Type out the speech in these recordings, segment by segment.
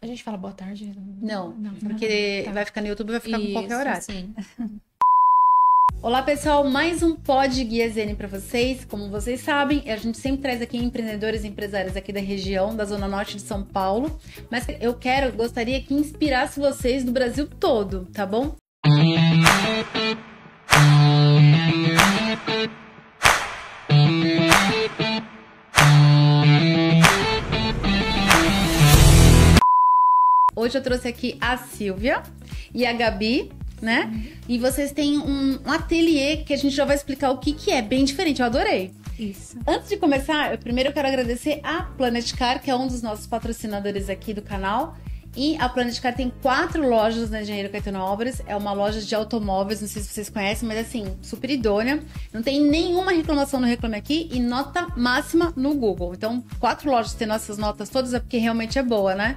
A gente fala boa tarde? Não, porque vai ficar no YouTube e vai ficar com qualquer horário. Sim. Olá, pessoal, mais um Pod Guia Zen para vocês. Como vocês sabem, a gente sempre traz aqui empreendedores e empresários aqui da região, da Zona Norte de São Paulo. Mas gostaria que inspirasse vocês do Brasil todo, tá bom? Hoje eu trouxe aqui a Silvia e a Gabi, né? E vocês têm um ateliê que a gente já vai explicar o que é, bem diferente, eu adorei. Isso. Antes de começar, eu quero agradecer a Planet Car, que é um dos nossos patrocinadores aqui do canal. E a Planet Car tem 4 lojas na Engenheiro Caetano Álvares. É uma loja de automóveis, não sei se vocês conhecem, mas assim, super idônea. Não tem nenhuma reclamação no Reclame Aqui e nota máxima no Google. Então, 4 lojas tendo essas notas todas é porque realmente é boa, né?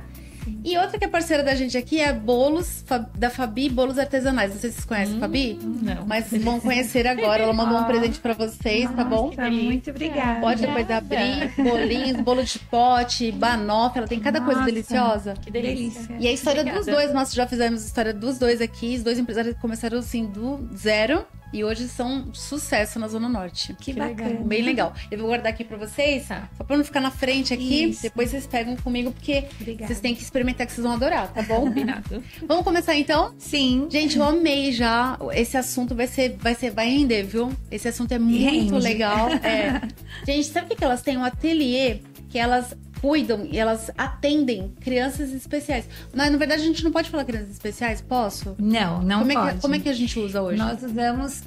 E outra que é parceira da gente aqui é Bolos, da Fabi Bolos Artesanais. Não sei se vocês conhecem a Fabi. Não. Mas vão conhecer agora. Ela mandou um presente pra vocês, tá bom? Muito obrigada. Pode depois abrir. Bolinhos, bolo de pote, banoffee. Ela tem cada coisa deliciosa. Que delícia. E a história dos dois, nós já fizemos a história dos dois aqui. Os dois empresários começaram assim do zero. E hoje são sucesso na Zona Norte. Que bacana. Bem legal. Eu vou guardar aqui pra vocês, Tá. só pra não ficar na frente aqui. Isso. Depois vocês pegam comigo, porque Obrigada. vocês têm que experimentar, que vocês vão adorar, tá bom? Combinado. Vamos começar então? Sim. Gente, eu amei já. Esse assunto vai render, viu? Esse assunto é muito Rende. legal. É. Gente, sabe o que elas têm? Um ateliê que elas cuidam e elas atendem crianças especiais. Mas, na verdade, a gente não pode falar crianças especiais, posso? Não pode. Como é que a gente usa hoje? Nós usamos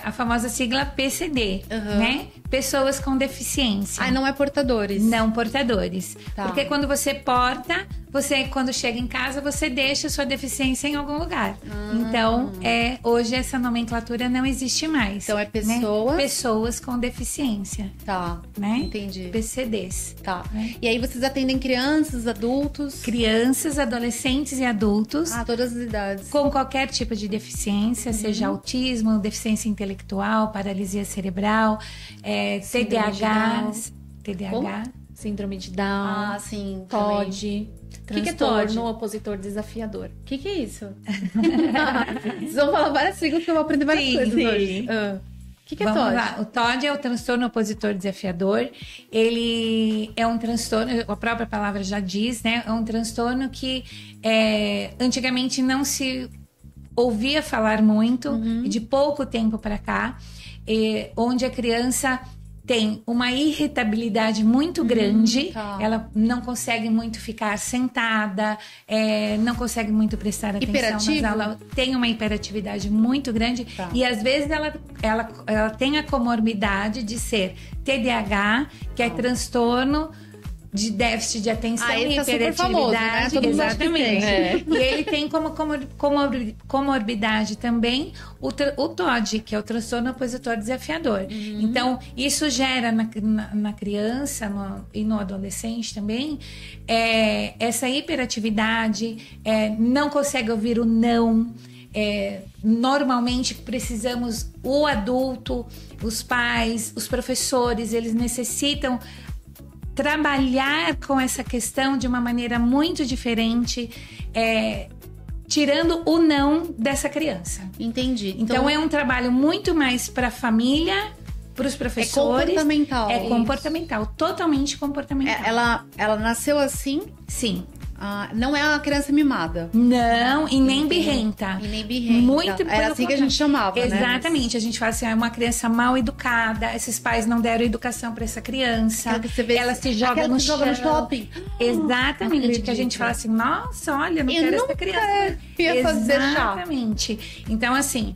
a famosa sigla PCD, né? Pessoas com deficiência. Ah, não é portadores. Não portadores. Tá. Porque quando você porta, quando chega em casa, você deixa a sua deficiência em algum lugar. Então, hoje essa nomenclatura não existe mais. Então é pessoas... Né? Pessoas com deficiência, Tá, né? entendi. PCDs. Tá. E aí vocês atendem crianças, adultos? Crianças, adolescentes e adultos. Ah, todas as idades. Com qualquer tipo de deficiência, seja autismo, deficiência intelectual, paralisia cerebral, Síndrome de Down. TDAH. Síndrome de Down. Ah, sim. também. TOD. Que é Transtorno TOD? opositor desafiador. O que é isso? Vocês vão falar várias siglas que eu vou aprender várias Sim, coisas sim. hoje. O que é Vamos TOD? lá. O TOD é o transtorno opositor desafiador. Ele é um transtorno, a própria palavra já diz, né? É um transtorno que antigamente não se ouvia falar muito, e de pouco tempo para cá, onde a criança tem uma irritabilidade muito grande, tá. ela não consegue muito ficar sentada, não consegue muito prestar atenção Hiperativo? nas aulas, tem uma hiperatividade muito grande, Tá. e às vezes ela tem a comorbidade de ser TDAH, que é transtorno de déficit de atenção e esse é super famoso, né? hiperatividade. Todo mundo acha que Exatamente. tem. E ele tem como comorbidade também o TOD, que é o transtorno opositor desafiador. Então, isso gera na criança e no adolescente também essa hiperatividade, não consegue ouvir o não. Normalmente precisamos, o adulto, os pais, os professores, eles necessitam trabalhar com essa questão de uma maneira muito diferente, tirando o não dessa criança. Entendi. Então é um trabalho muito mais para a família, para os professores. comportamental. É comportamental, totalmente comportamental. Ela nasceu assim? Sim. Não é uma criança mimada. Não, e nem birrenta. E nem birrenta. Muito Era pelo assim que a gente chamava, né? Exatamente. A gente fala assim, é uma criança mal educada, esses pais não deram educação para essa criança. Aquela que você vê- ela se joga aquela no que se joga no chão. shopping. Exatamente. Não Que a gente acredito. fala assim, nossa, olha, não Eu quero essa nunca criança. ia fazer chá. Exatamente. Então, assim,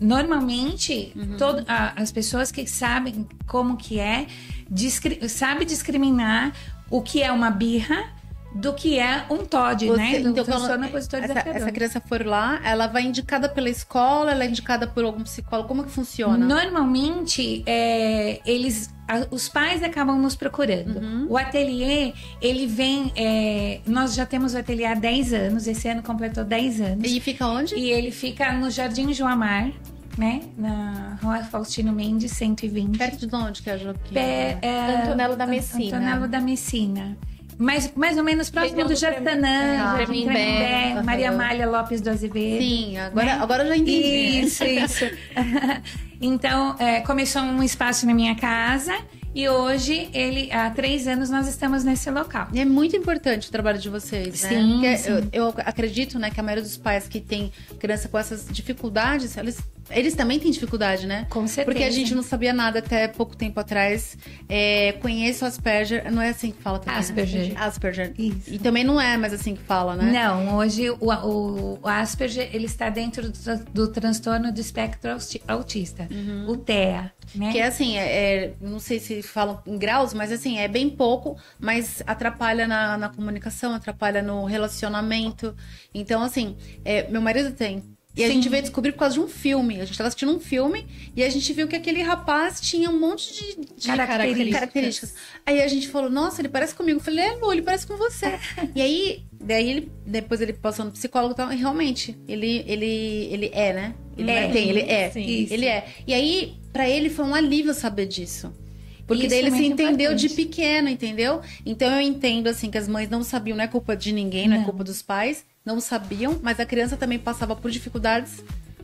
normalmente, as pessoas que sabem como que sabe discriminar o que é uma birra do que é um TOD, né? Do Então, transtorno opositor desafiador. essa criança for lá, ela vai indicada pela escola, ela é indicada por algum psicólogo, como é que funciona? Normalmente, os pais acabam nos procurando. O ateliê, ele vem... nós já temos o ateliê há 10 anos, esse ano completou 10 anos. E fica onde? E ele fica no Jardim Joamar, né? Na Rua Faustino Mendes, 120. Perto de onde que é a Joaquim? Antonello da Messina. Antonello da Messina. mais ou menos próximo Região do do Jatanã, Jardim Tremembé. Tremembé, Maria Amália Lopes do Azevedo. Sim, agora eu já entendi. Isso. Então, começou um espaço na minha casa e hoje, há 3 anos, nós estamos nesse local. E é muito importante o trabalho de vocês, né? Sim, Porque sim. eu acredito, né, que a maioria dos pais que tem criança com essas dificuldades, eles também têm dificuldade, né? Com certeza. Porque a gente não sabia nada até pouco tempo atrás. Conheço Asperger, não é assim que fala também, Asperger. Né? Asperger. Isso. E também não é mais assim que fala, né? Não, hoje o Asperger, ele está dentro do transtorno do espectro autista, o TEA, né? Que é assim, não sei se falam em graus, mas assim, é bem pouco, mas atrapalha na comunicação, atrapalha no relacionamento. Então, assim, meu marido tem. E a Sim. gente veio descobrir por causa de um filme. A gente tava assistindo um filme e a gente viu que aquele rapaz tinha um monte de características. Aí a gente falou, nossa, ele parece comigo. Eu falei, Lu, ele parece com você. E aí, depois ele passou no psicólogo e tal, e realmente, ele é, né? Ele é. Sim. Ele é. E aí, pra ele foi um alívio saber disso. Porque Isso daí ele é se muito entendeu importante. de pequeno, entendeu? Então eu entendo, assim, que as mães não sabiam, não é culpa de ninguém, não é Não. culpa dos pais, não sabiam, mas a criança também passava por dificuldades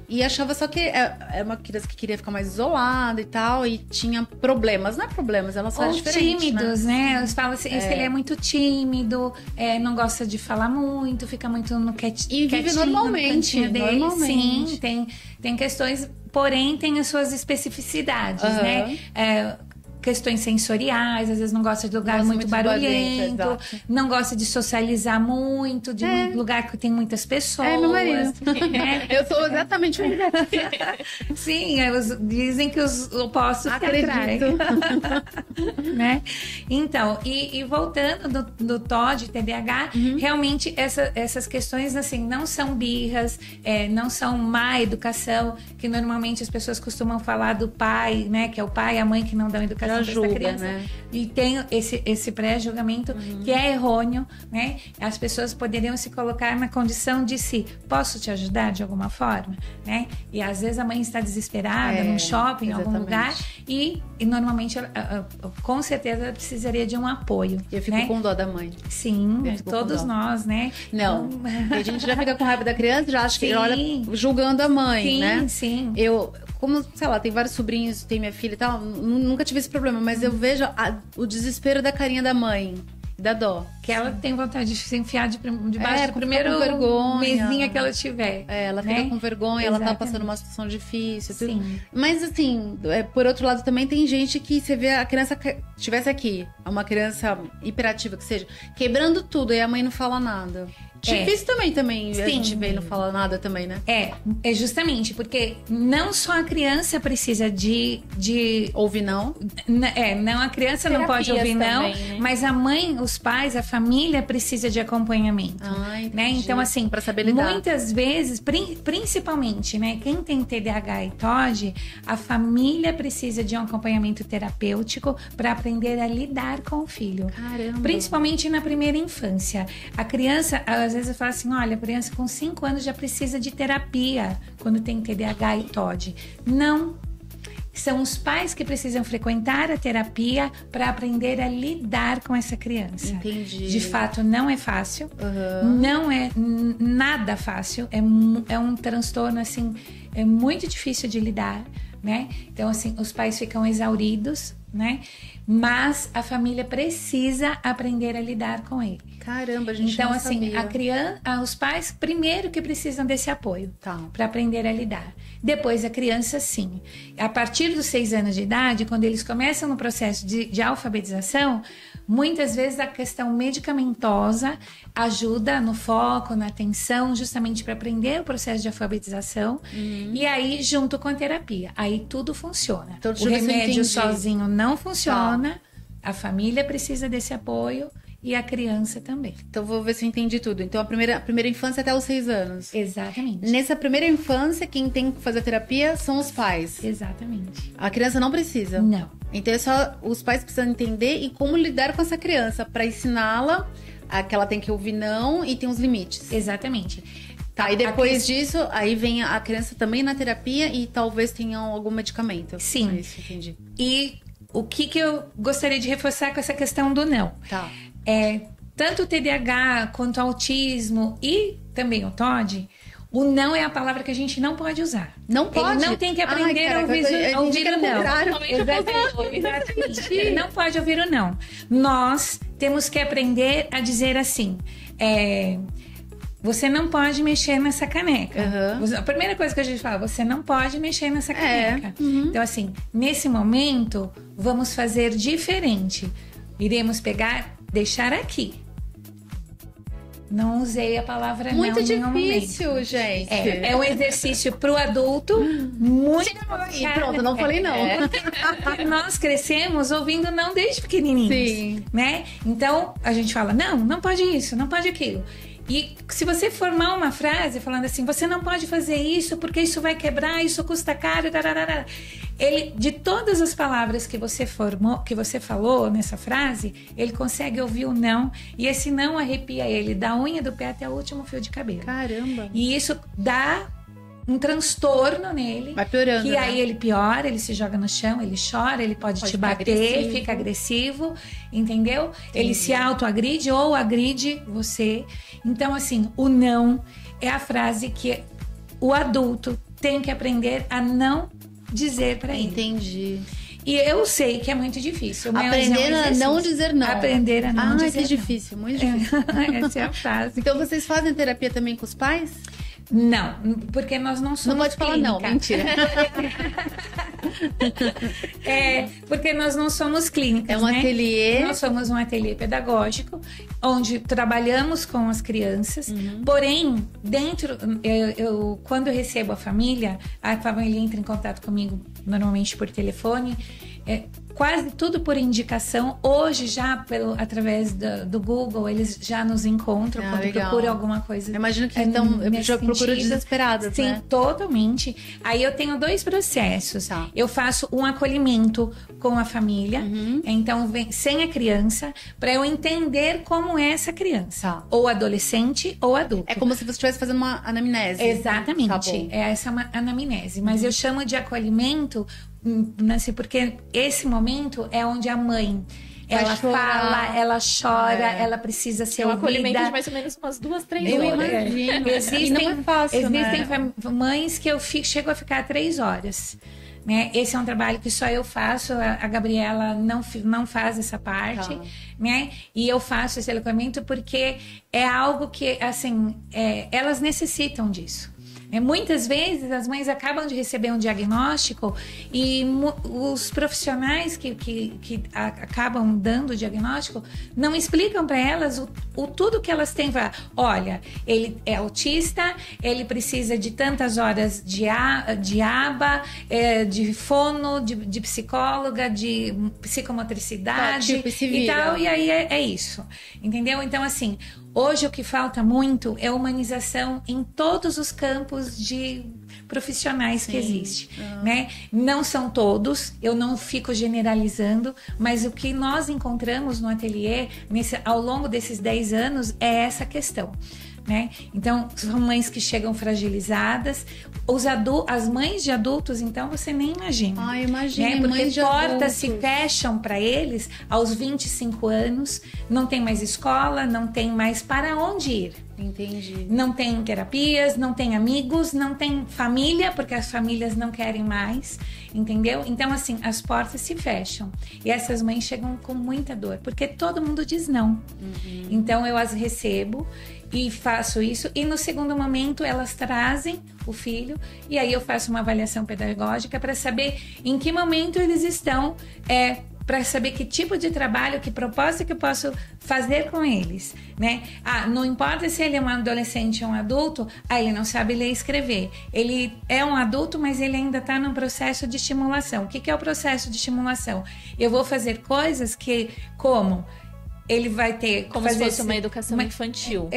e achava só que é uma criança que queria ficar mais isolada e tal, e tinha problemas, não é problemas, ela só é Ou diferente, tímidos, né? Eles falam assim, isso que ele é muito tímido, não gosta de falar muito, fica muito no E vive quietinho, normalmente, no cantinho dele. normalmente. Sim, tem questões, porém tem as suas especificidades, Aham. né? Questões sensoriais, às vezes não gosta de lugar Gosta muito muito de barulhento, exato. não gosta de socializar muito, de um lugar que tem muitas pessoas. É, meu marido. Né? Eu sou exatamente Sim, dizem que os opostos se atraem. Né? Então, e voltando do TOD, TDAH, realmente essas questões assim não são birras, não são má educação, que normalmente as pessoas costumam falar do pai, né? Que é o pai e a mãe que não dão educação para essa julga, criança. né? E tem esse pré-julgamento que é errôneo, né? As pessoas poderiam se colocar na condição de posso te ajudar de alguma forma, né? E às vezes a mãe está desesperada num shopping, em algum lugar, e normalmente com certeza ela precisaria de um apoio. Eu fico né? com dó da mãe. Sim, Eu fico todos com dó. nós, né? Não, porque a gente já fica com raiva da criança, já acha que Sim. olha julgando a mãe, Sim, né? sim. Eu, como, sei lá, tem vários sobrinhos, tem minha filha e tal, nunca tive esse problema, mas eu vejo o desespero da carinha da mãe, da dó. Que ela tem vontade de se enfiar debaixo do fica primeiro com vergonha. mesinha que ela tiver. Ela fica né? com vergonha, ela tá Exatamente. passando uma situação difícil. Tudo. Sim. Mas assim, por outro lado também tem gente que você vê a criança estivesse aqui, uma criança hiperativa que seja, quebrando tudo e a mãe não fala nada. Difícil também a Sim. gente vê e não fala nada também, né? É justamente, porque não só a criança precisa de Ouve não. não, a criança não pode Terapias ouvir não, também, né? mas a mãe, os pais, a família precisa de acompanhamento. Entendi. Né? Então, assim, Pra saber lidar. muitas vezes, principalmente, né, quem tem TDAH e TOD, a família precisa de um acompanhamento terapêutico para aprender a lidar com o filho. Caramba. Principalmente na primeira infância. A criança, às vezes, fala assim: olha, a criança com 5 anos já precisa de terapia quando tem TDAH e TOD. Não. São os pais que precisam frequentar a terapia para aprender a lidar com essa criança. Entendi. De fato, não é fácil. Uhum. Não é nada fácil. É um transtorno, assim, é muito difícil de lidar, né? Então, assim, os pais ficam exauridos, né? Mas a família precisa aprender a lidar com ele. Caramba, a gente Então, não assim, sabia. a criança, os pais primeiro que precisam desse apoio Tá. para aprender a lidar. Depois a criança, sim. A partir dos 6 anos de idade, quando eles começam no processo de alfabetização, muitas vezes a questão medicamentosa ajuda no foco, na atenção, justamente para aprender o processo de alfabetização. E aí, junto com a terapia, aí tudo funciona. Então, O deixa eu ver se eu remédio entendi. sozinho não funciona. A família precisa desse apoio e a criança também. Então vou ver se eu entendi tudo. Então a primeira infância até os 6 anos. Exatamente. Nessa primeira infância, quem tem que fazer terapia são os pais. Exatamente. A criança não precisa. Não. Então é só os pais precisam entender e como lidar com essa criança para ensiná-la a que ela tem que ouvir não e tem os limites. Exatamente. Tá, e depois disso, aí vem a criança também na terapia e talvez tenham algum medicamento. Sim. É isso, entendi. E o que eu gostaria de reforçar com essa questão do não? Tá. tanto o TDAH quanto o autismo e também o TOD, o não é a palavra que a gente não pode usar. Não pode? Ele não tem que aprender a ouvir o não. Exatamente. Ele não pode ouvir o não. Nós temos que aprender a dizer assim... Você não pode mexer nessa caneca. A primeira coisa que a gente fala, você não pode mexer nessa caneca. Então, assim, nesse momento, vamos fazer diferente. Iremos pegar, deixar aqui. Não usei a palavra muito não em nenhum difícil, momento. gente. É um exercício pro adulto muito... E pronto, não falei não. Porque nós crescemos ouvindo não desde pequenininhos. Sim. Né? Então, a gente fala, não pode isso, não pode aquilo. E se você formar uma frase falando assim, você não pode fazer isso porque isso vai quebrar, isso custa caro, tararara. Ele, de todas as palavras que você falou nessa frase, ele consegue ouvir o não, e esse não arrepia ele da unha do pé até o último fio de cabelo. Caramba! E isso dá um transtorno nele. Vai piorando, que né? aí ele piora, ele se joga no chão, ele chora, ele pode te bater, fica agressivo, entendeu? Entendi. Ele se autoagride ou agride você. Então, assim, o não é a frase que o adulto tem que aprender a não dizer para ele. Entendi. E eu sei que é muito difícil. Aprender a não dizer não. Aprender a não dizer não. Difícil, muito difícil. Essa é a frase. Então, vocês fazem terapia também com os pais? Não, porque nós não somos Não pode falar clínica. não, mentira. Porque nós não somos clínicas, É um ateliê. Nós somos um ateliê pedagógico, onde trabalhamos com as crianças. Porém, quando eu recebo a família entra em contato comigo normalmente por telefone, quase tudo por indicação. Hoje já através do Google eles já nos encontram quando legal. Procuram alguma coisa. Eu imagino que então já procuram desesperadas, sim, né? Totalmente. Aí eu tenho 2 processos. Tá. Eu faço um acolhimento com a família, então sem a criança, para eu entender como é essa criança, Tá. ou adolescente ou adulto. É como se você estivesse fazendo uma anamnese. Exatamente. Tá bom. Essa é uma anamnese, mas eu chamo de acolhimento, assim, porque esse momento é onde a mãe ela fala, ela chora, ela precisa ser ouvida. Um acolhimento de mais ou menos umas 2, 3 Eu horas. imagino. Existem, E não é fácil, existem né? mães que eu chego a ficar 3 horas. Né? Esse é um trabalho que só eu faço, a Gabriela não faz essa parte, Tá. né? E eu faço esse acolhimento porque é algo que, assim, elas necessitam disso. Muitas vezes as mães acabam de receber um diagnóstico e os profissionais que acabam dando o diagnóstico não explicam para elas o tudo que elas têm. Olha, ele é autista, ele precisa de tantas horas de aba, de fono, de psicóloga, de psicomotricidade e tal, e aí é isso, entendeu? Então, assim, hoje o que falta muito é humanização em todos os campos de profissionais que existem, né? Não são todos, eu não fico generalizando, mas o que nós encontramos no ateliê ao longo desses 10 anos é essa questão. Né? Então, são mães que chegam fragilizadas. As mães de adultos, então, você nem imagina. Imagina. Né? Porque portas se fecham para eles aos 25 anos, não tem mais escola, não tem mais para onde ir. Entendi. Não tem terapias, não tem amigos, não tem família, porque as famílias não querem mais, entendeu? Então, assim, as portas se fecham. E essas mães chegam com muita dor, porque todo mundo diz não. Então, eu as recebo e faço isso. E no segundo momento, elas trazem o filho. E aí eu faço uma avaliação pedagógica para saber em que momento eles estão... para saber que tipo de trabalho, que propósito que eu posso fazer com eles, né? Não importa se ele é um adolescente ou um adulto, ele não sabe ler e escrever. Ele é um adulto, mas ele ainda está num processo de estimulação. O que é o processo de estimulação? Eu vou fazer coisas como... Ele vai ter... Como se fosse uma educação infantil.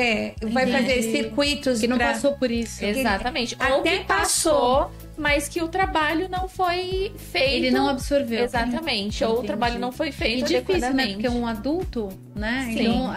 Vai fazer circuitos... Que não passou por isso. Exatamente. Até Ou que passou, mas que o trabalho não foi feito. Ele não absorveu. Exatamente. Ou o trabalho não foi feito e difícil, né? adequadamente. Porque é um adulto, né? Sim. Então,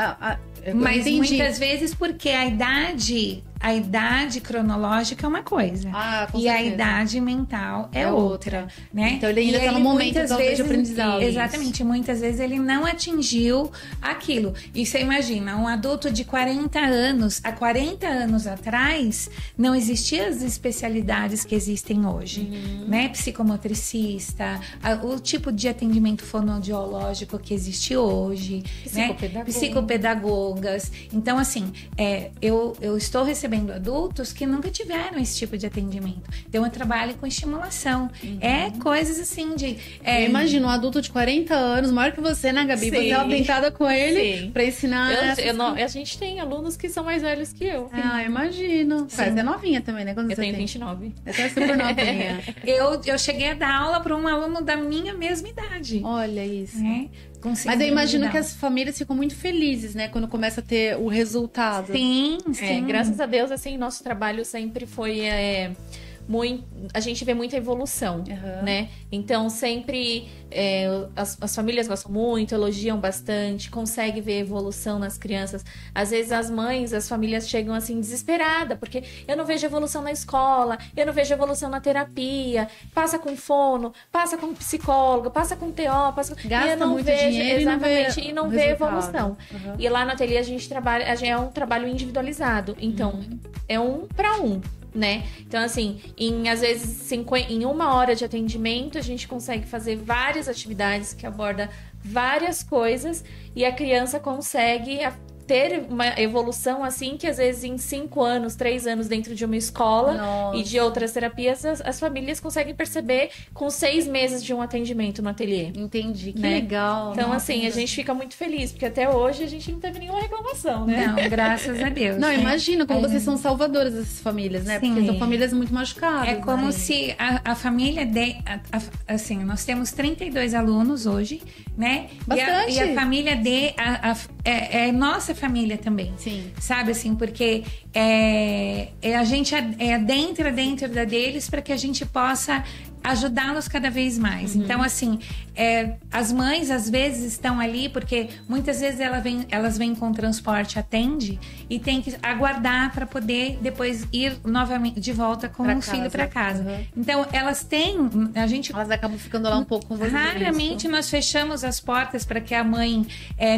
mas muitas vezes porque a idade a idade cronológica é uma coisa. Com e a certeza. idade mental é outra, né? Então ele ainda E está no momento muitas talvez de vezes, aprendizado. Exatamente, muitas vezes ele não atingiu aquilo. E você imagina, um adulto de 40 anos, há 40 anos atrás, não existiam as especialidades que existem hoje, né? Psicomotricista, o tipo de atendimento fonoaudiológico que existe hoje, né? Psicopedagogas. Então, assim, eu estou recebendo adultos que nunca tiveram esse tipo de atendimento. Então, eu trabalho com estimulação. É coisas assim de... Eu imagino um adulto de 40 anos, maior que você, né, Gabi? Você é pintada com ele pra ensinar... A gente tem alunos que são mais velhos que eu. Imagino. Você é novinha também, né? Quando Eu você tenho tem? 29. Você é super novinha. Eu cheguei a dar aula para um aluno da minha mesma idade. Olha isso. Né? Mas eu imagino que as famílias ficam muito felizes, né? Quando começa a ter o resultado. Sim. Graças a Deus, assim, nosso trabalho sempre foi... a gente vê muita evolução, né? Então, sempre as famílias gostam muito, elogiam bastante, conseguem ver evolução nas crianças. Às vezes, as mães, as famílias chegam assim, desesperadas, porque eu não vejo evolução na escola, eu não vejo evolução na terapia, passa com fono, passa com psicólogo, passa com TO, Gasta muito dinheiro e não vê evolução. E lá no ateliê a gente trabalha, é um trabalho individualizado, então é 1 para 1. Né? Então, assim, às vezes, em 1 hora de atendimento, a gente consegue fazer várias atividades que abordam várias coisas e a criança consegue ter uma evolução assim que às vezes em 5 anos, 3 anos dentro de uma escola e de outras terapias, as famílias conseguem perceber com 6 meses de um atendimento no ateliê. Entendi, que legal. Então, assim, a gente fica muito feliz, porque até hoje a gente não teve nenhuma reclamação, né? Não, graças a Deus. Não, imagina como vocês são salvadoras dessas famílias, né? Sim. Porque são famílias muito machucadas. É como né? se a família assim, nós temos 32 alunos hoje, né? Bastante. E a família é nossa família também. Sim. Sabe assim, porque a gente adentra dentro da deles para que a gente possa ajudá-los cada vez mais. Então, assim, as mães às vezes estão ali porque muitas vezes elas vêm com transporte, atende e tem que aguardar para poder depois ir novamente de volta com o filho para casa. Então, elas acabam ficando lá um pouco com vocês. Raramente nós fechamos as portas para que a mãe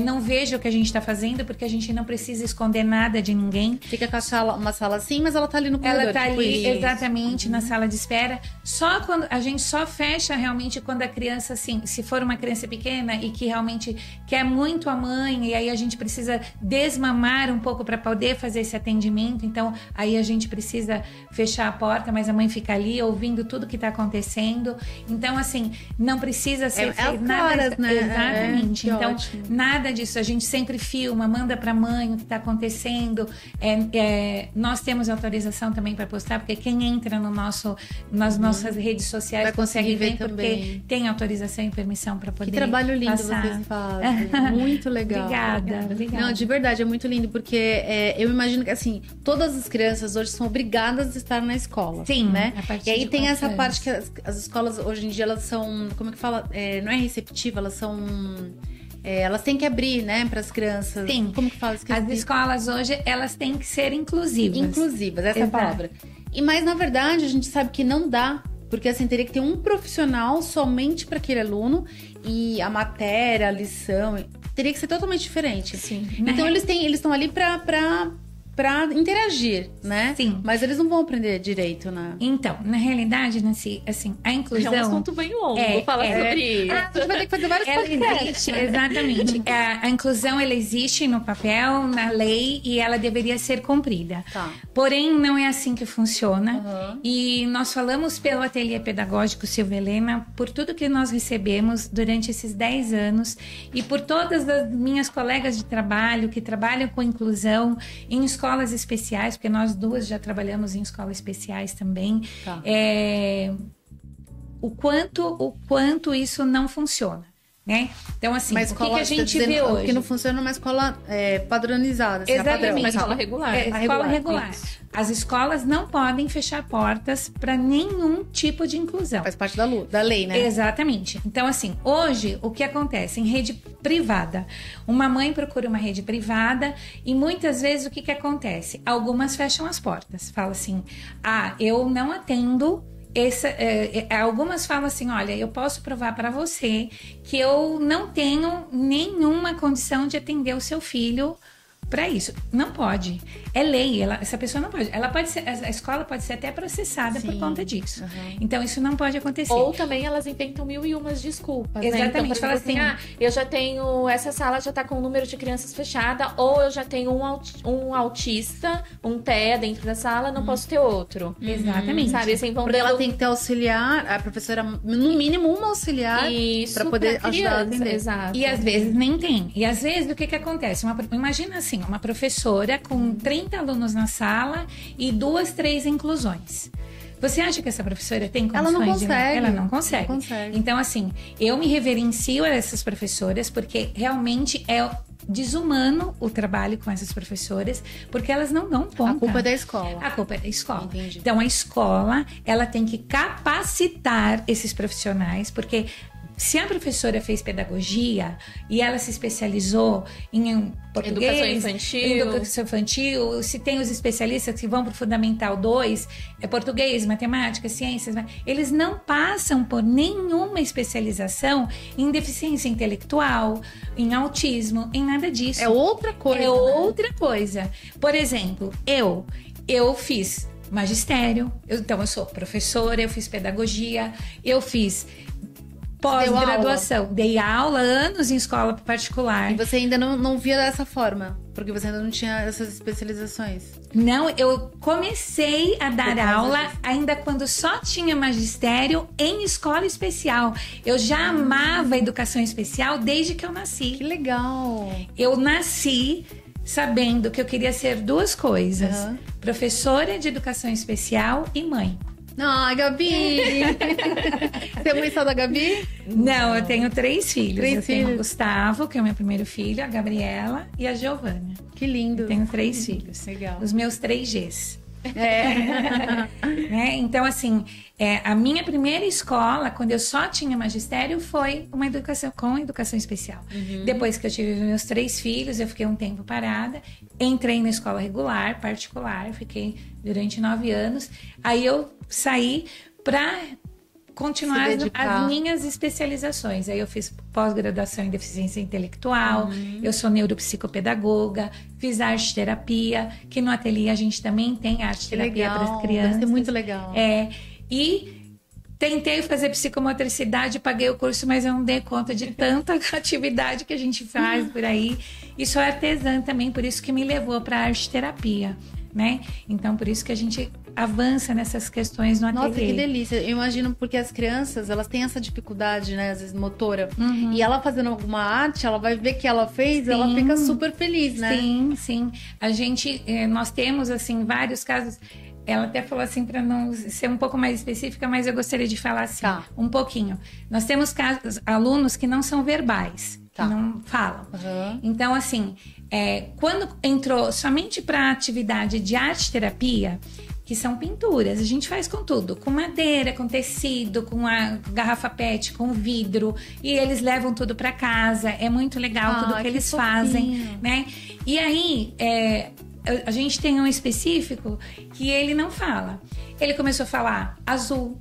não veja o que a gente está fazendo, porque a gente não precisa esconder nada de ninguém. Fica com uma sala assim, mas ela tá ali no corredor. Ela tá tipo ali, isso. exatamente, na sala de espera. Só quando a gente só fecha realmente quando a criança, assim, se for uma criança pequena e que realmente quer muito a mãe, e aí a gente precisa desmamar um pouco para poder fazer esse atendimento. Então, aí a gente precisa fechar a porta, mas a mãe fica ali ouvindo tudo que tá acontecendo. Então, assim, não precisa ser nada. Né? Exatamente. Então, ótimo. Nada disso. A gente sempre filma, manda pra mãe o que tá acontecendo. Nós temos autorização também para postar, porque quem entra nas nossas redes sociais vai consegue ver também. porque tem autorização e permissão para poder. Que trabalho lindo passar. Vocês fazem. Muito legal. Obrigada. Não, de verdade, é muito lindo, porque eu imagino que, assim, todas as crianças hoje são obrigadas a estar na escola. Sim, né? a partir E aí de tem 4 essa anos. parte que as escolas, hoje em dia, elas são, como é que fala? Não é receptiva, elas são... elas têm que abrir, né, para as crianças. Sim. Como que fala? As escolas hoje, elas têm que ser inclusivas. Inclusivas, essa é a palavra. Mas, na verdade, a gente sabe que não dá. Porque, assim, teria que ter um profissional somente para aquele aluno. E a matéria, a lição, teria que ser totalmente diferente. Sim. Então, eles estão ali para interagir, né? Sim. Mas eles não vão aprender direito, né? Então, na realidade, Nancy, assim, a inclusão... É um assunto bem longo, vou falar sobre isso. A gente vai ter que fazer vários podcasts. Existe, exatamente. A inclusão, ela existe no papel, na lei, e ela deveria ser cumprida. Tá. Porém, não é assim que funciona. E nós falamos pelo Ateliê Pedagógico Silvia Helena, por tudo que nós recebemos durante esses 10 anos, e por todas as minhas colegas de trabalho que trabalham com inclusão em escolas especiais, porque nós duas já trabalhamos em escolas especiais também. Tá. O quanto isso não funciona. né? Então, assim, Mas o que a gente vê hoje? hoje? Porque não funciona uma escola padronizada. Assim, Exatamente. Uma escola regular. Escola regular. As escolas não podem fechar portas para nenhum tipo de inclusão. Faz parte da lei, né? Exatamente. Então, assim, hoje, o que acontece? Em rede privada, uma mãe procura uma rede privada e muitas vezes o que acontece? Algumas fecham as portas. Fala assim, eu não atendo... algumas falam assim, olha, eu posso provar para você que eu não tenho nenhuma condição de atender o seu filho para isso. Não pode. É lei. Essa pessoa não pode. Ela pode ser, a escola pode ser até processada por conta disso. Então, isso não pode acontecer. Ou também elas inventam 1001 desculpas. Exatamente. Né? Então, fala assim, eu já tenho... Essa sala já tá com o número de crianças fechada, ou eu já tenho um autista, um TEA dentro da sala, não posso ter outro. Exatamente. Sabe? Assim, porque ela tem que ter auxiliar, a professora, no mínimo, uma auxiliar para poder ajudar a atender. Exato. E às vezes nem tem. E às vezes, o que acontece? Imagina assim, uma professora com 30 alunos na sala e 2, 3 inclusões. Você acha que essa professora tem condições? Ela não consegue. Ela não consegue. Não consegue. Então, assim, eu me reverencio a essas professoras porque realmente é desumano o trabalho com essas professoras, porque elas não dão conta. A culpa é da escola. A culpa é da escola. Entendi. Então, a escola, ela tem que capacitar esses profissionais, porque se a professora fez pedagogia e ela se especializou em português, educação infantil, se tem os especialistas que vão para o Fundamental 2, português, matemática, ciências, eles não passam por nenhuma especialização em deficiência intelectual, em autismo, em nada disso. É outra coisa. É outra coisa. Por exemplo, eu fiz magistério, então eu sou professora, eu fiz pedagogia, eu fiz pós-graduação. Dei aula anos em escola particular. E você ainda não via dessa forma? Porque você ainda não tinha essas especializações? Não, eu comecei a dar aula ainda quando só tinha magistério em escola especial. Eu já amava a educação especial desde que eu nasci. Que legal! Eu nasci sabendo que eu queria ser 2 coisas. Professora de educação especial e mãe. Ai, Gabi! Você é mãe só da Gabi? Não, eu tenho 3 filhos. Eu tenho filhos. o Gustavo, que é o meu primeiro filho, a Gabriela e a Giovana. Que lindo. Eu tenho 3 filhos. Legal. Os meus 3 Gs. Né? Então, assim, a minha primeira escola, quando eu só tinha magistério, foi uma educação com educação especial. Depois que eu tive meus 3 filhos, eu fiquei um tempo parada, entrei na escola regular, particular, fiquei durante 9 anos. Aí eu saí para continuar as minhas especializações. Aí eu fiz pós-graduação em deficiência intelectual, eu sou neuropsicopedagoga, fiz arte-terapia, que no ateliê a gente também tem arte-terapia para as crianças. Deve ser muito legal. E tentei fazer psicomotricidade, paguei o curso, mas eu não dei conta de tanta atividade que a gente faz por aí. E sou artesã também, por isso que me levou para a arte-terapia, né? Então, por isso que a gente avança nessas questões no ateliê. Nossa, que delícia. Eu imagino porque as crianças, elas têm essa dificuldade, né, às vezes motora. E ela fazendo alguma arte, ela vai ver que ela fez, ela fica super feliz, né? Sim, sim. A gente, nós temos, assim, vários casos. Ela até falou assim, para não ser um pouco mais específica, mas eu gostaria de falar assim, um pouquinho. Nós temos casos, alunos que não são verbais, que não falam. Então, assim, quando entrou somente para a atividade de arte-terapia, que são pinturas, a gente faz com tudo, com madeira, com tecido, com a garrafa PET, com vidro, e eles levam tudo para casa, é muito legal tudo que eles fazem, né? E aí, a gente tem um específico que ele não fala. Ele começou a falar azul,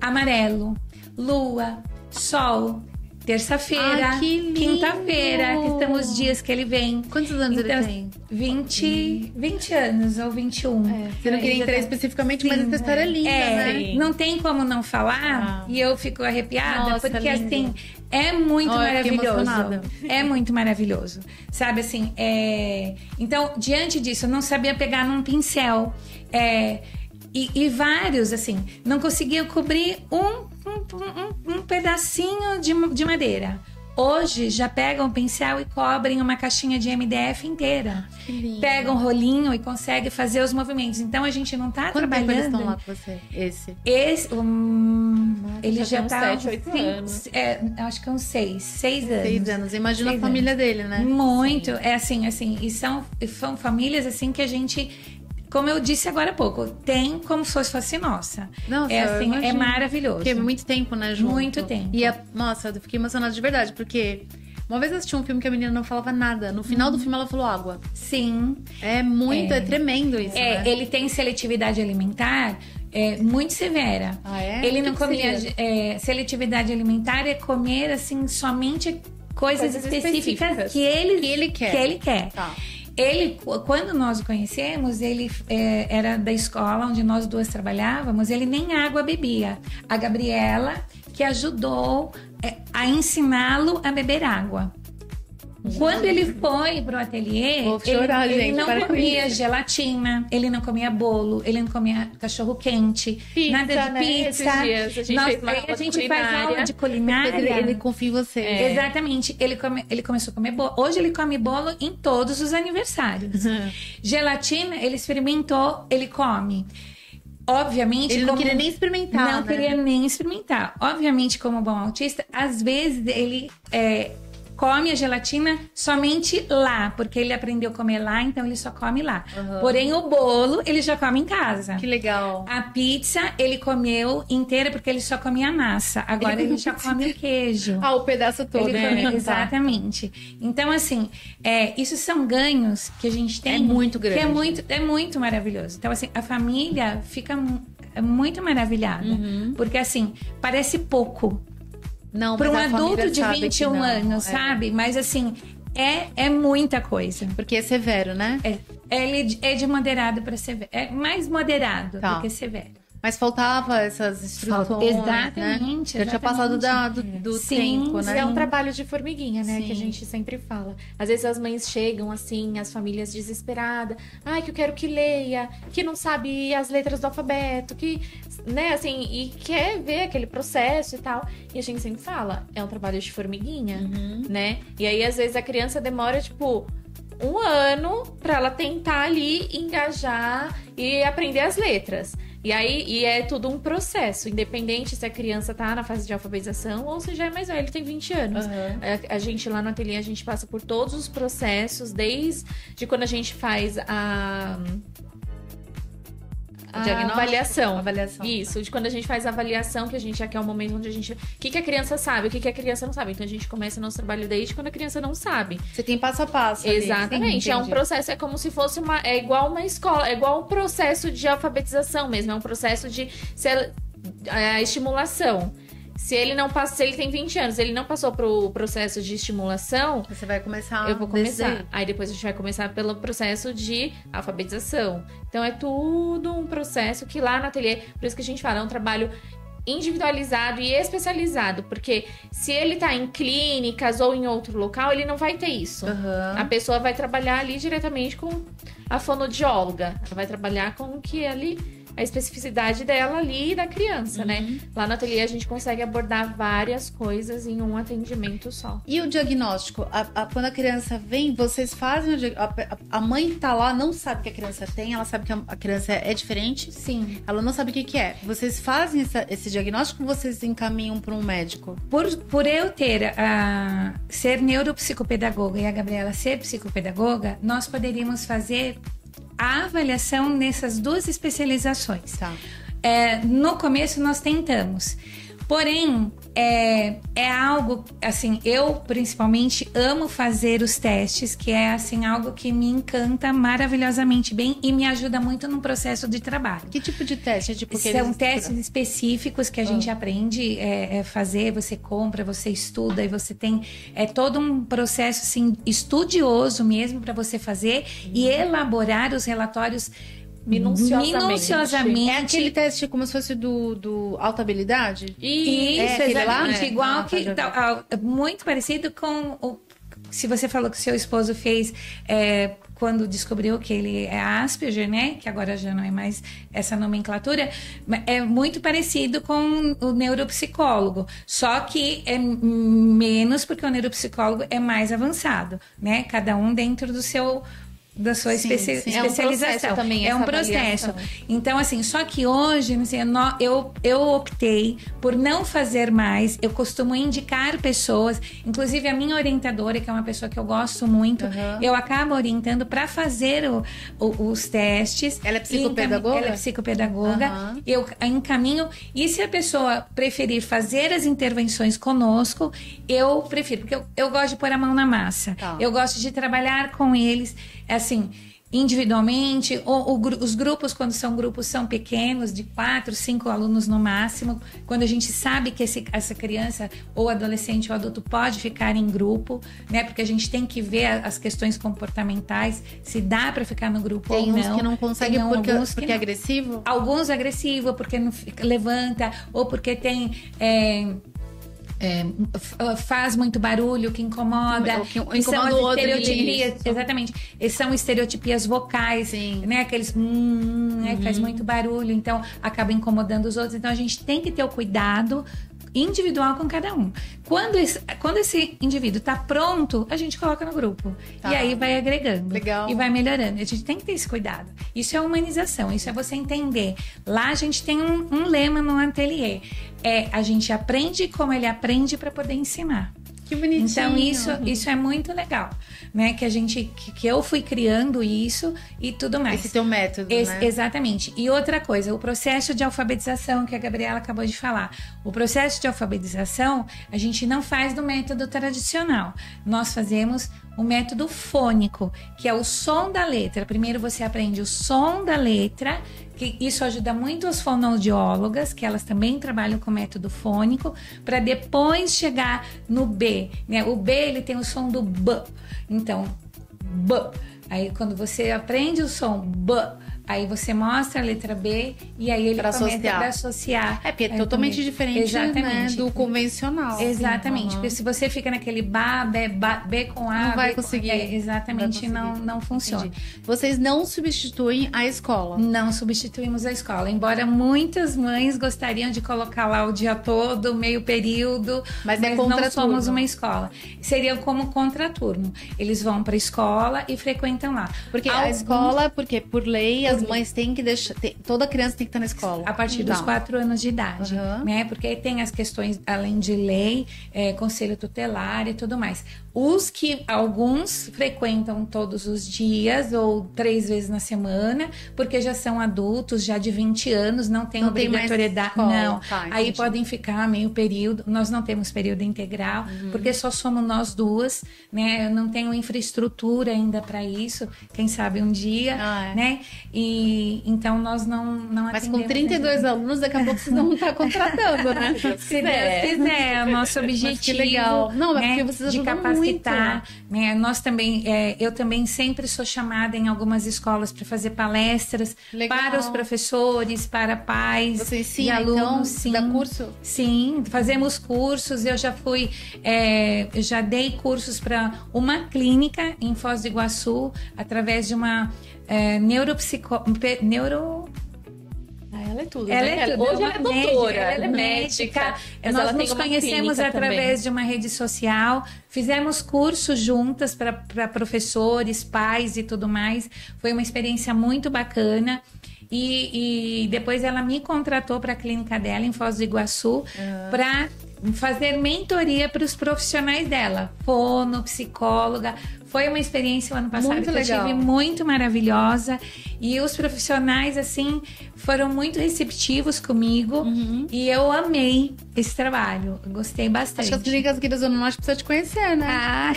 amarelo, lua, sol, terça-feira, quinta-feira, que são os dias que ele vem. Quantos anos ele tem? 20 anos ou 21. Você não queria entrar especificamente, mas essa história é linda, né? Não tem como não falar, e eu fico arrepiada, Nossa, porque lindo. assim, é muito maravilhoso. É muito maravilhoso. Sabe assim, então, diante disso, eu não sabia pegar num pincel. E vários, assim, não conseguia cobrir um pedacinho de madeira. Hoje, já pegam um pincel e cobrem uma caixinha de MDF inteira. Pegam um rolinho e conseguem fazer os movimentos. Então, a gente não tá trabalhando... Quanto tempo eles estão lá com você? Ele já tem uns tá 7, 8 anos. Acho que uns 6 anos. 6 anos. Imagina 6 a família anos. dele, né? Muito. É assim, e são famílias assim que a gente, como eu disse agora há pouco, tem como se fosse nossa. Nossa, é assim, é maravilhoso. Porque é muito tempo, né, junto. Muito tempo. E, nossa, eu fiquei emocionada de verdade, porque uma vez eu assisti um filme que a menina não falava nada. No final do filme ela falou água. Sim. É tremendo isso, né? Ele tem seletividade alimentar muito severa. Ah, é? Ele O não que comia... seria? seletividade alimentar é comer, assim, somente coisas específicas que ele quer. Tá. Ele, quando nós o conhecemos, ele era da escola onde nós duas trabalhávamos, ele nem água bebia. A Gabriela que ajudou a ensiná-lo a beber água. Quando ele foi pro ateliê, Vou chorar, ele gente, não para com comia isso. gelatina, ele não comia bolo, ele não comia cachorro quente, Pizza, nada de né? pizza. Esses dias a gente fez uma aula a gente de faz culinária. aula de culinária. Ele confia em você. Exatamente. Ele começou a comer bolo. Hoje ele come bolo em todos os aniversários. Gelatina, ele experimentou, ele come. Obviamente... Ele não queria nem experimentar, Não né? queria nem experimentar. Obviamente, como bom autista, às vezes ele... come a gelatina somente lá, porque ele aprendeu a comer lá, então ele só come lá. Porém, o bolo ele já come em casa. Que legal. A pizza ele comeu inteira porque ele só comia a massa. Agora ele já come o queijo. Ah, o pedaço todo. Ele come, exatamente. Então, assim, isso são ganhos que a gente tem. É muito grande. Que é muito maravilhoso. Então, assim, a família fica muito maravilhada. Porque, assim, parece pouco. Não, Para um mas a família adulto de sabe 21 que não, anos, sabe? Mas, assim, é muita coisa. Porque é severo, né? Ele é de moderado para severo. É mais moderado do que severo. Mas faltava essas instruções, Exatamente. né? Já tinha passado do Sim, tempo, né? É um trabalho de formiguinha, né? Sim. Que a gente sempre fala. Às vezes as mães chegam assim, as famílias desesperadas. Ai, que eu quero que leia, que não sabe as letras do alfabeto, que, né, assim, e quer ver aquele processo e tal. E a gente sempre fala, é um trabalho de formiguinha, né? E aí, às vezes, a criança demora, tipo, 1 ano pra ela tentar ali engajar e aprender as letras. E aí, é tudo um processo, independente se a criança tá na fase de alfabetização ou se já é mais velho, ele tem 20 anos. A gente lá no ateliê, a gente passa por todos os processos, desde quando a gente faz a avaliação. Isso, de quando a gente faz a avaliação, que a gente já quer o momento onde a gente... O que a criança sabe, o que a criança não sabe. Então a gente começa o nosso trabalho desde quando a criança não sabe. Você tem passo a passo. Exatamente, Sim, é um processo, é como se fosse é igual uma escola, é igual um processo de alfabetização mesmo, é um processo de estimulação. Se ele não passa, se ele tem 20 anos, ele não passou pro processo de estimulação, você vai começar. Eu vou começar. Aí depois a gente vai começar pelo processo de alfabetização. Então é tudo um processo que lá no ateliê, por isso que a gente fala, é um trabalho individualizado e especializado, porque se ele tá em clínicas ou em outro local, ele não vai ter isso. A pessoa vai trabalhar ali diretamente com a fonoaudióloga. Ela vai trabalhar com o que ali a especificidade dela ali e da criança, né? Lá no ateliê a gente consegue abordar várias coisas em um atendimento só. E o diagnóstico? Quando a criança vem, vocês fazem o diagnóstico? A mãe tá lá, não sabe o que a criança tem, ela sabe que a criança é diferente? Sim. Ela não sabe o que é. Vocês fazem esse diagnóstico ou vocês encaminham para um médico? Por eu ser neuropsicopedagoga e a Gabriela ser psicopedagoga, nós poderíamos fazer a avaliação nessas 2 especializações. Tá. No começo nós tentamos, porém é algo assim, eu principalmente amo fazer os testes, que é assim algo que me encanta maravilhosamente bem e me ajuda muito no processo de trabalho. Que tipo de teste? Tipo, são testes específicos que a gente aprende a fazer, você compra, você estuda e você tem todo um processo assim, estudioso mesmo para você fazer e elaborar os relatórios minuciosamente. É aquele teste como se fosse do alta habilidade? Isso, exatamente. Igual que muito parecido com se você falou que seu esposo fez quando descobriu que ele é Asperger, né? Que agora já não é mais essa nomenclatura. É muito parecido com o neuropsicólogo. Só que é menos porque o neuropsicólogo é mais avançado, né? Cada um dentro do seu especialização. Também, é um processo. Então, assim, só que hoje, assim, eu optei por não fazer mais. Eu costumo indicar pessoas, inclusive a minha orientadora, que é uma pessoa que eu gosto muito, eu acabo orientando para fazer os testes. Ela é psicopedagoga? Ela é psicopedagoga. Eu encaminho. E se a pessoa preferir fazer as intervenções conosco, eu prefiro, porque eu gosto de pôr a mão na massa. Eu gosto de trabalhar com eles, assim, individualmente, os grupos, quando são grupos, são pequenos, de 4, 5 alunos no máximo, quando a gente sabe que essa criança, ou adolescente ou adulto, pode ficar em grupo, né? Porque a gente tem que ver as questões comportamentais, se dá para ficar no grupo ou não. Tem uns que não conseguem porque é agressivo? Alguns agressivos, porque não levanta, ou porque tem... faz muito barulho, que incomoda. Que incomoda o outro. Estereotipias, exatamente. São estereotipias vocais, né? Aqueles que faz muito barulho, então acaba incomodando os outros. Então a gente tem que ter o cuidado individual com cada um. Quando esse indivíduo está pronto, a gente coloca no grupo. E aí vai agregando. Legal. E vai melhorando. A gente tem que ter esse cuidado. Isso é humanização, isso é você entender. Lá a gente tem um lema no ateliê. A gente aprende como ele aprende para poder ensinar. Que bonitinho. Então isso é muito legal, né? Que eu fui criando isso e tudo mais. Esse teu método, né? Exatamente. E outra coisa, o processo de alfabetização que a Gabriela acabou de falar. O processo de alfabetização a gente não faz do método tradicional. Nós fazemos o método fônico, que é o som da letra. Primeiro você aprende o som da letra, que isso ajuda muito as fonoaudiólogas, que elas também trabalham com método fônico, para depois chegar no B, né? O B, ele tem o som do B. Então, B. Aí, quando você aprende o som B, aí você mostra a letra B e aí ele começa a associar. Porque é totalmente diferente, né, do convencional. Exatamente. Porque se você fica naquele B com A... Não vai conseguir. Exatamente, não funciona. Entendi. Vocês não substituem a escola? Não substituímos a escola. Embora muitas mães gostariam de colocar lá o dia todo, meio período, mas não somos uma escola. Seria como contraturno. Eles vão para a escola e frequentam lá. Porque a escola, porque por lei, as mães têm que deixar... Toda criança tem que estar na escola. A partir dos 4 anos de idade, né? Porque tem as questões, além de lei, conselho tutelar e tudo mais. Alguns frequentam todos os dias ou 3 vezes na semana, porque já são adultos, já de 20 anos, não tem obrigatoriedade. Não. Aí podem ficar meio período. Nós não temos período integral, porque só somos nós duas, né? Eu não tenho infraestrutura ainda para isso. Quem sabe um dia, né? E então nós não Mas com 32 alunos, daqui a pouco vocês vão estar contratando, né? Se Deus quiser, é o nosso objetivo. Mas que legal. Não, né? Porque vocês de capacitar. Né? Nós também, eu também sempre sou chamada em algumas escolas para fazer palestras para os professores, para pais. Você ensina, e alunos, então, sim. dá curso? Sim, fazemos cursos. Eu já fui, eu já dei cursos para uma clínica em Foz do Iguaçu, através de uma ela é tudo, ela né? é tudo. Hoje ela é doutora, ela é médica. Nós nos conhecemos através de uma rede social, fizemos cursos juntas para professores, pais e tudo mais. Foi uma experiência muito bacana. E depois ela me contratou para a clínica dela em Foz do Iguaçu para fazer mentoria para os profissionais dela, fono, psicóloga. Foi uma experiência o ano passado que eu tive muito maravilhosa. E os profissionais, assim, foram muito receptivos comigo. E eu amei esse trabalho. Eu gostei bastante. Acho que as clínicas aqui da Zona Norte precisam te conhecer, né?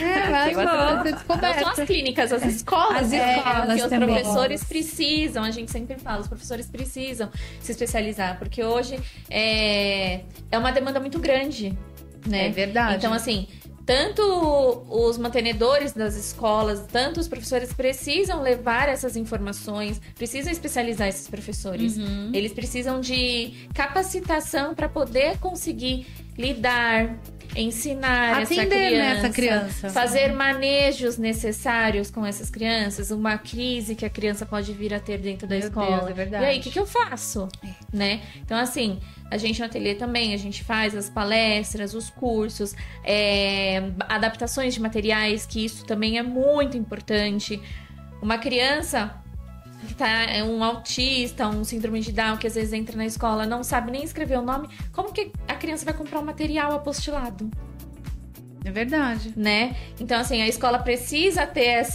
Não são as clínicas, as escolas. As escolas os também. professores precisam, a gente sempre fala, os professores precisam se especializar. Porque hoje é uma demanda muito grande, né? É verdade. Então, assim... Tanto os mantenedores das escolas, tanto os professores precisam levar essas informações, precisam especializar esses professores. Eles precisam de capacitação para poder conseguir lidar, ensinar essa criança, fazer manejos necessários com essas crianças, uma crise que a criança pode vir a ter dentro da escola. Deus, é verdade. E aí, o que eu faço? Né? Então, assim, a gente no ateliê também, a gente faz as palestras, os cursos, adaptações de materiais, que isso também é muito importante. uma criança que é um autista, um síndrome de Down, que às vezes entra na escola, não sabe nem escrever o nome, como que a criança vai comprar um material apostilado? É verdade. Né? Então, assim, a escola precisa ter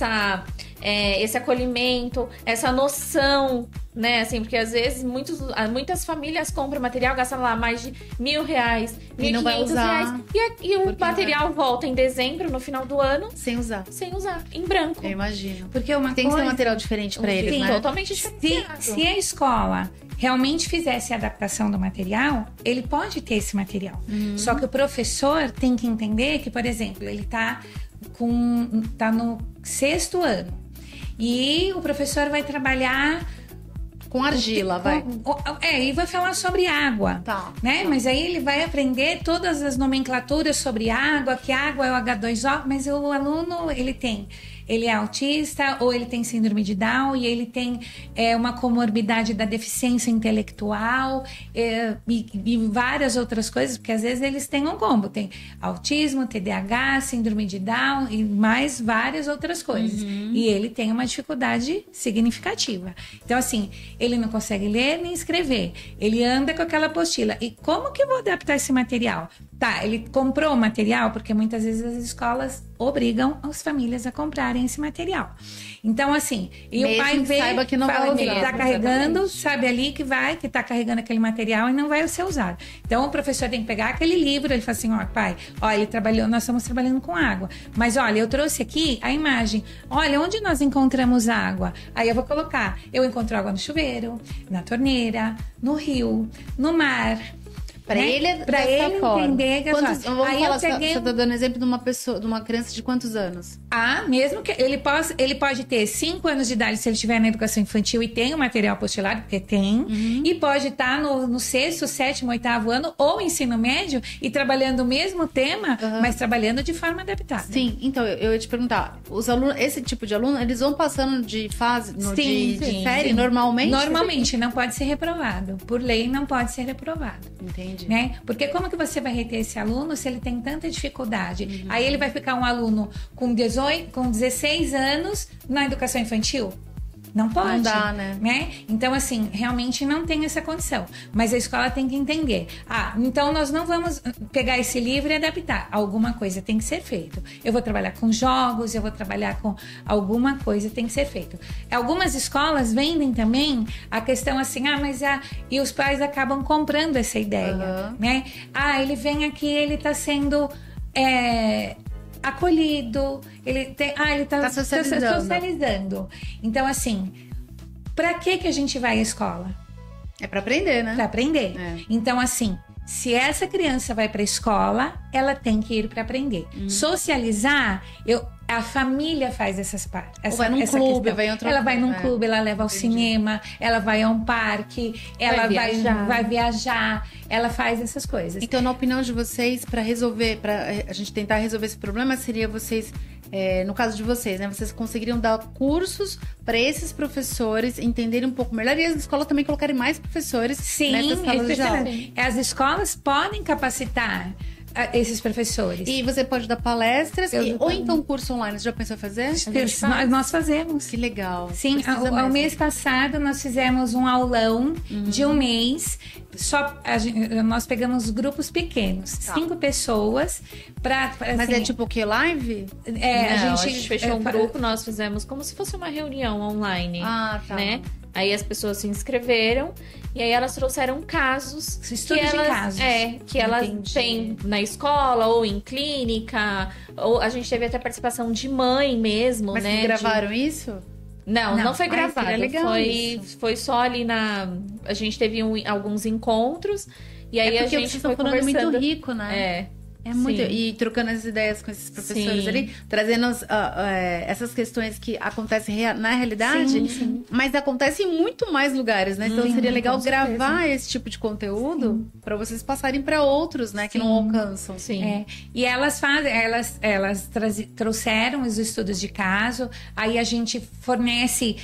esse acolhimento, essa noção, né? Assim, porque às vezes muitas famílias compram material, gastam lá mais de R$1.000, R$1.500. E o material volta em dezembro, no final do ano. Sem usar. Sem usar, em branco. Eu imagino. Porque tem que ser um material diferente para eles, né? Totalmente diferente. Se a escola realmente fizesse a adaptação do material, ele pode ter esse material. Só que o professor tem que entender que, por exemplo, ele tá no 6º ano. E o professor vai trabalhar com argila, e vai falar sobre água, né? Mas aí ele vai aprender todas as nomenclaturas sobre água, que água é o H2O, mas o aluno, ele é autista ou ele tem síndrome de Down e ele tem uma comorbidade da deficiência intelectual e várias outras coisas, porque às vezes eles têm um combo, tem autismo, TDAH, síndrome de Down e mais várias outras coisas. E ele tem uma dificuldade significativa. Então, assim, ele não consegue ler nem escrever, ele anda com aquela apostila. E como que eu vou adaptar esse material? Tá, ele comprou o material, porque muitas vezes as escolas obrigam as famílias a comprarem esse material. Então, assim, e o pai vê, saiba que não fala vai que usar, tá carregando, sabe ali que tá carregando aquele material e não vai ser usado. Então, o professor tem que pegar aquele livro, ele fala assim, ó, pai, nós estamos trabalhando com água, mas olha, eu trouxe aqui a imagem, olha, onde nós encontramos água? Aí eu vou colocar, eu encontro água no chuveiro, na torneira, no rio, no mar. Para ele entender que você tá dando exemplo de uma pessoa, de uma criança de quantos anos? Mesmo que ele pode ter 5 anos de idade se ele estiver na educação infantil e tem o material apostilado, porque tem, e pode estar no 6º, 7º, 8º ano ou ensino médio e trabalhando o mesmo tema, mas trabalhando de forma adaptada. Sim, então eu ia te perguntar, os alunos, esse tipo de aluno, eles vão passando de fase, de série normalmente? Normalmente, não pode ser reprovado. Por lei, não pode ser reprovado. Entendi. Né? Porque como que você vai reter esse aluno se ele tem tanta dificuldade? Aí ele vai ficar um aluno com 16 anos na educação infantil? Não pode. Não dá, né? Então, assim, realmente não tem essa condição. Mas a escola tem que entender. Então nós não vamos pegar esse livro e adaptar. Alguma coisa tem que ser feito. Eu vou trabalhar com jogos, eu vou trabalhar com alguma coisa tem que ser feito. Algumas escolas vendem também a questão assim, e os pais acabam comprando essa ideia, né? Ele vem aqui, ele tá sendo... acolhido, ele tá socializando. Então, assim, pra que a gente vai à escola? É pra aprender, né? Pra aprender. Então, assim, se essa criança vai pra escola, ela tem que ir pra aprender. Socializar, a família faz essas partes. Vai num clube, ela vai num clube, ela leva ao cinema, ela vai a um parque, ela vai viajar, ela faz essas coisas. Então, na opinião de vocês, para a gente tentar resolver esse problema, seria vocês, no caso de vocês, né? Vocês conseguiriam dar cursos para esses professores entenderem um pouco melhor e as escolas também colocarem mais professores nessas salas de aula. As escolas podem capacitar esses professores. E você pode dar palestras ou então curso online. Você já pensou em fazer? Nós fazemos. Que legal. Sim, o mês passado nós fizemos um aulão de um mês. Nós pegamos grupos pequenos, 5 pessoas. Mas é tipo o que? Live? A gente fechou um grupo, nós fizemos como se fosse uma reunião online. Né? Aí as pessoas se inscreveram e aí elas trouxeram casos que elas têm na escola ou em clínica, ou a gente teve até participação de mãe mesmo, Mas né? Mas gravaram isso? Não foi gravado. Foi só ali a gente teve alguns encontros e aí a gente foi conversando. Muito rico, né? É muito. E trocando as ideias com esses professores ali, trazendo essas questões que acontecem na realidade, mas acontecem em muito mais lugares, né? Então seria legal gravar esse tipo de conteúdo para vocês passarem para outros, né? Que não alcançam. E elas trouxeram os estudos de caso, aí a gente fornece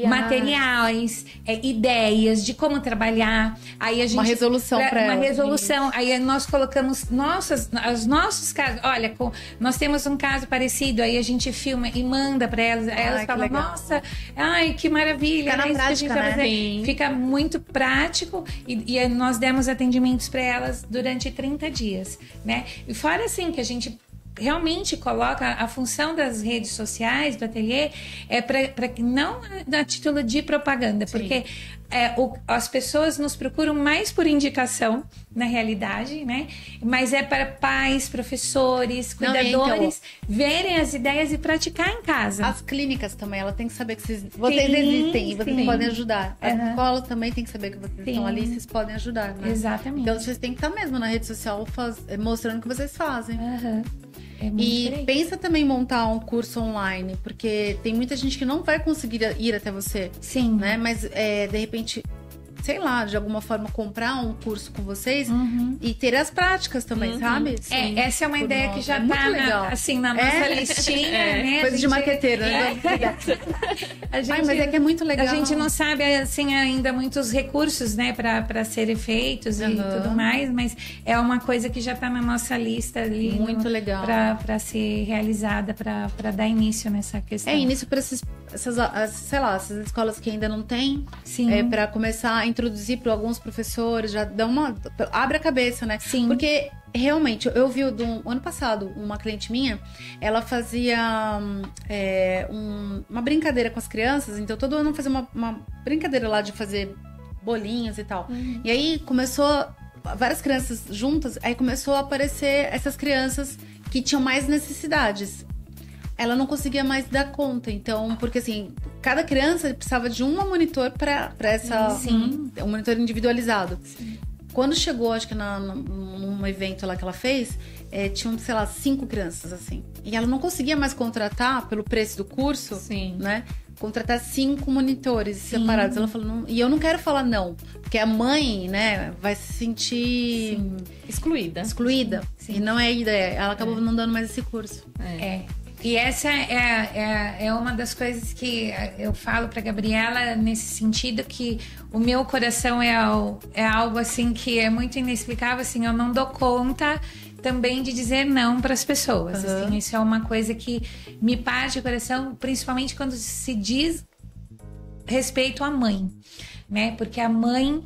materiais, ideias de como trabalhar. Aí a gente, uma resolução para elas. Aí nós colocamos os nossos casos. Olha, nós temos um caso parecido, aí a gente filma e manda para elas. Elas falam, nossa, ai, que maravilha. Fica na prática, né? Fica muito prático e nós demos atendimentos para elas durante 30 dias, né? E fora assim que a gente realmente coloca a função das redes sociais do ateliê para não a título de propaganda, porque as pessoas nos procuram mais por indicação na realidade, né? Mas é para pais, professores, cuidadores verem as ideias e praticar em casa. As clínicas também, ela tem que saber que vocês existem e vocês podem ajudar. A escola também tem que saber que vocês estão ali e vocês podem ajudar, né? Exatamente. Então vocês têm que estar mesmo na rede social mostrando o que vocês fazem. E pensa também em montar um curso online, porque tem muita gente que não vai conseguir ir até você. Sim. Né? Mas, de repente, sei lá, de alguma forma comprar um curso com vocês e ter as práticas também, sabe? Sim. Essa é uma ideia que já tá na nossa listinha, né? Coisa de marqueteira, né? Mas é que é muito legal. A gente não sabe, assim, ainda muitos recursos, né, para serem feitos e tudo mais, mas é uma coisa que já tá na nossa lista ali. Muito legal. Para ser realizada, para dar início nessa questão. Início para essas escolas que ainda não têm. Sim. Para começar a introduzir para alguns professores, já dá abre a cabeça, né? Sim. Porque realmente, eu vi ano passado uma cliente minha, ela fazia uma brincadeira com as crianças, então todo ano fazia uma brincadeira lá de fazer bolinhas e tal. E aí começou várias crianças juntas, aí começou a aparecer essas crianças que tinham mais necessidades. Ela não conseguia mais dar conta, então, porque assim, cada criança precisava de um monitor para um monitor individualizado. Sim. Quando chegou, acho que num evento lá que ela fez, tinham, sei lá, 5 crianças, assim. E ela não conseguia mais contratar, pelo preço do curso, né? Contratar 5 monitores separados. Ela falou, e eu não quero falar não, porque a mãe, né, vai se sentir excluída. Sim. E não é a ideia. Ela acabou não dando mais esse curso. E essa é uma das coisas que eu falo para Gabriela nesse sentido, que o meu coração é algo assim que é muito inexplicável, assim, eu não dou conta também de dizer não para as pessoas. Assim, isso é uma coisa que me parte o coração, principalmente quando se diz respeito à mãe, né? Porque a mãe,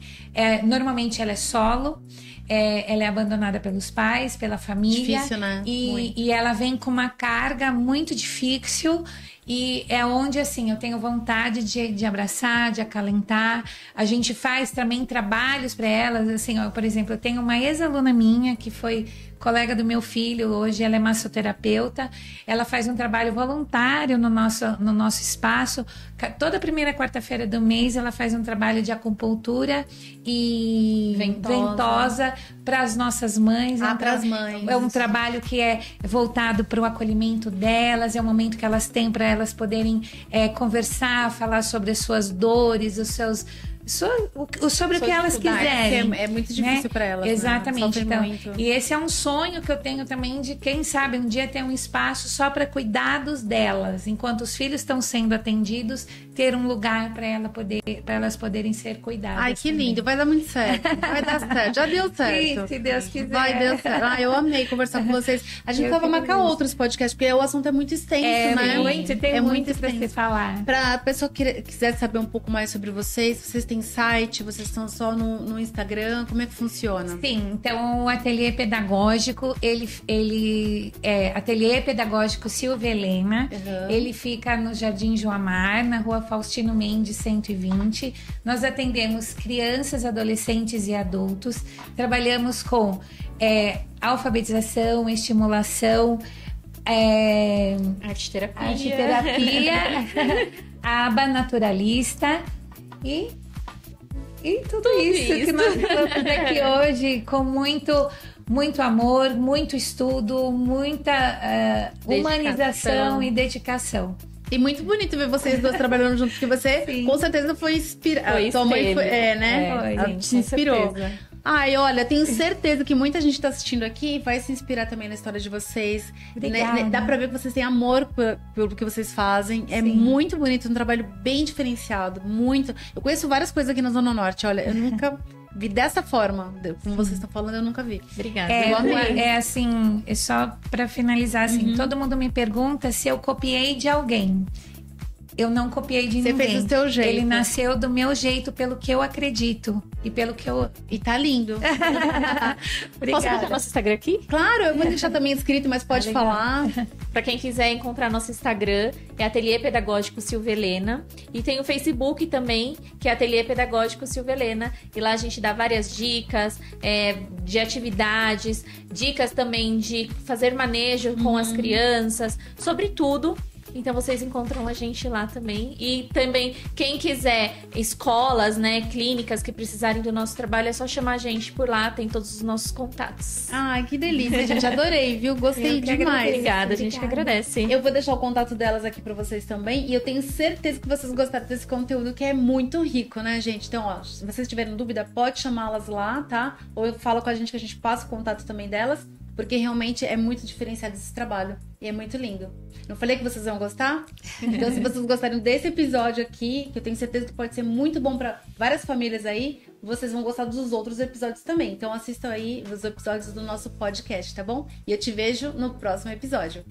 normalmente ela é solo, ela é abandonada pelos pais, pela família. Difícil, né? E ela vem com uma carga muito difícil. E é onde, assim, eu tenho vontade de abraçar, de acalentar. A gente faz também trabalhos para elas. Assim, por exemplo, eu tenho uma ex-aluna minha que foi colega do meu filho, hoje ela é massoterapeuta. Ela faz um trabalho voluntário no nosso espaço. Toda primeira quarta-feira do mês ela faz um trabalho de acupuntura e ventosa para as nossas mães. Para as mães. É um trabalho que é voltado para o acolhimento delas, é um momento que elas têm para elas poderem conversar, falar sobre as suas dores, sobre o que elas quiserem. É muito difícil, né, para elas. Exatamente. Né? Então, e esse é um sonho que eu tenho também de, quem sabe, um dia ter um espaço só para cuidados delas, enquanto os filhos estão sendo atendidos, ter um lugar para elas poderem ser cuidadas. Ai, que lindo, vai dar muito certo. Vai dar certo. Já deu certo. Sim, se Deus quiser. Vai dar certo. Eu amei conversar com vocês. A gente vai marcar outros podcasts, porque o assunto é muito extenso, né? Tem muito para se falar. Pra pessoa que quiser saber um pouco mais sobre vocês têm site, vocês estão só no Instagram, como é que funciona? Sim, então o Ateliê Pedagógico, ele é Ateliê Pedagógico Silvia Helena, ele fica no Jardim Joamar, na Rua Faustino Mendes 120. Nós atendemos crianças, adolescentes e adultos, trabalhamos com alfabetização, estimulação, arte-terapia, aba naturalista e tudo isso que nós falamos aqui hoje, com muito amor, muito estudo, muita humanização e dedicação. E muito bonito ver vocês duas trabalhando juntos, porque você com certeza foi inspirada. Sua mãe foi, né? Ela te inspirou. Ai, olha, tenho certeza que muita gente tá assistindo aqui vai se inspirar também na história de vocês. Obrigada. Dá pra ver que vocês têm amor pelo que vocês fazem. É muito bonito, um trabalho bem diferenciado, muito. Eu conheço várias coisas aqui na Zona Norte, olha, eu nunca vi dessa forma, como vocês estão falando, eu nunca vi. Obrigada. É assim, é só pra finalizar assim, todo mundo me pergunta se eu copiei de alguém. Eu não copiei de ninguém. Você fez do seu jeito. Ele nasceu do meu jeito, pelo que eu acredito. E pelo que eu... E tá lindo. Posso botar nosso Instagram aqui? Claro, eu vou deixar também escrito, mas pode falar. Pra quem quiser encontrar nosso Instagram, é Ateliê Pedagógico Silvia Helena. E tem o Facebook também, que é Ateliê Pedagógico Silvia Helena. E lá a gente dá várias dicas de atividades, dicas também de fazer manejo com as crianças, sobre tudo. Então vocês encontram a gente lá também. E também, quem quiser escolas, né, clínicas que precisarem do nosso trabalho, é só chamar a gente por lá, tem todos os nossos contatos. Ai, que delícia, gente. Adorei, viu? Gostei demais. Obrigada, a gente que agradece. Eu vou deixar o contato delas aqui pra vocês também. E eu tenho certeza que vocês gostaram desse conteúdo, que é muito rico, né, gente? Então, ó, se vocês tiverem dúvida, pode chamá-las lá, tá? Ou fala com a gente que a gente passa o contato também delas. Porque realmente é muito diferenciado esse trabalho. E é muito lindo. Não falei que vocês vão gostar? Então, se vocês gostarem desse episódio aqui, que eu tenho certeza que pode ser muito bom para várias famílias aí, vocês vão gostar dos outros episódios também. Então, assistam aí os episódios do nosso podcast, tá bom? E eu te vejo no próximo episódio.